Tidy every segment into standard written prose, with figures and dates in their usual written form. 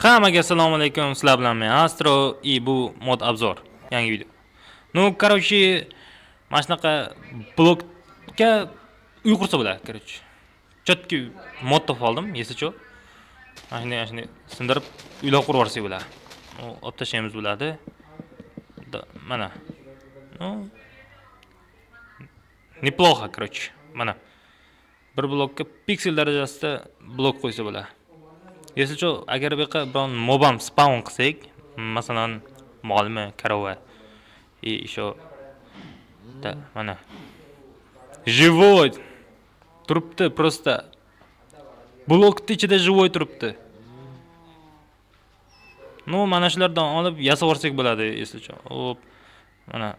Hammaga assalomu alaykum. Sizlar bilan men Astro и bu mod обзор. Yangi video. Короче, mana shunaqa blokka uy qursa bo'ladi, короче. Chotki mod topib oldim, yesicho. Mana shuni sindirib uylar qurib yuborsak bo'ladi. Olib tashlaymiz bo'ladi. Mana. Неплохо, короче. Mana. Bir blokka piksel darajasida blok qo'ysa bo'ladi. Yesicho, agar bu yoqqa biron mobam spawn qilsak, masalan, molmi, korova и еще да, mana. Живой turibdi, просто blokning ichida живой turibdi. Mana shulardan olib yasab olsak bo'ladi, yesicho. Hop. Mana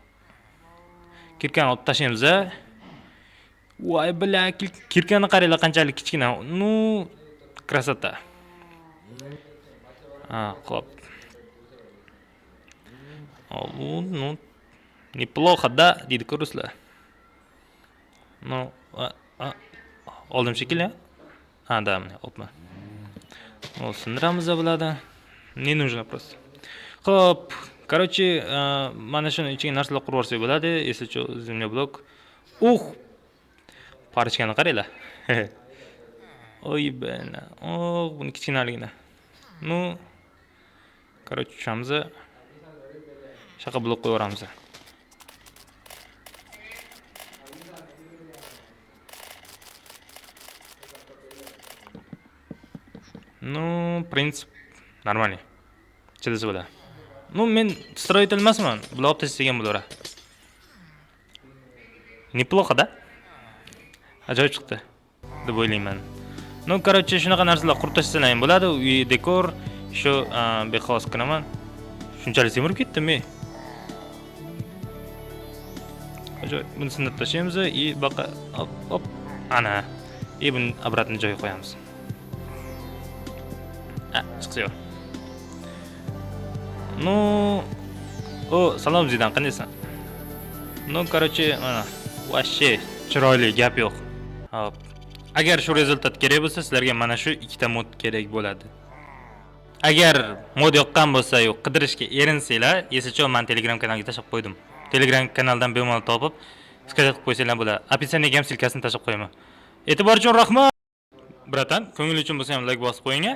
kirkani olib tashlaymiz. Voy, bla, kirkani qaranglar qanchalik kichkina. Красота. Хоп. Неплохо, да, deydi ko'rasizlar. Oldim shekilli. Да, mana, hopma. Sindiramiz bo'ladi. Не нужно просто. Xo'p, короче, mana shuni ichiga narsalar qurib olsak bo'ladi. Yesicho, земля blok. Parchani qaranglar. Oy bana. Buni kichkinaligini. Короче, tushamiz. Shaqa blok qo'yib yuboramiz. Принцип нормальный. Chidasa bo'ladi. Men строитель emasman. Bular olib tashlagan bo'laveradi. Неплохо, да? Ajoyib chiqdi deb o'ylayman. Короче, shunaqa narsalar qurib tashlasan ham bo'ladi. Uy dekor, shu bexos qilaman. Shunchalik semirib ketdimi? Ajoyib. Buni sindirib tashlaymiz и baqa hop, ana. Buni обратно joyiga qo'yamiz. Chiqsa. Salom Zidan, qandaysan? Короче, mana вообще chiroyli, gap yo'q. Hop. Agar shu rezultat kerak bo'lsa, sizlarga mana shu ikkita mod kerak bo'ladi. Agar mod yoqqan bo'lsa, yo'q, qidirishga erinsanglar, yesicho men Telegram kanaliga tashab qo'ydim. Telegram kanaldan bemalol topib, skrinshot qilib qo'ysanglar bo'ladi. Описаниеga ham silkasini tashab qo'yaman. E'tibor uchun rahmat. Bratan, ko'ngil uchun bo'lsa ham like bosib qo'ying.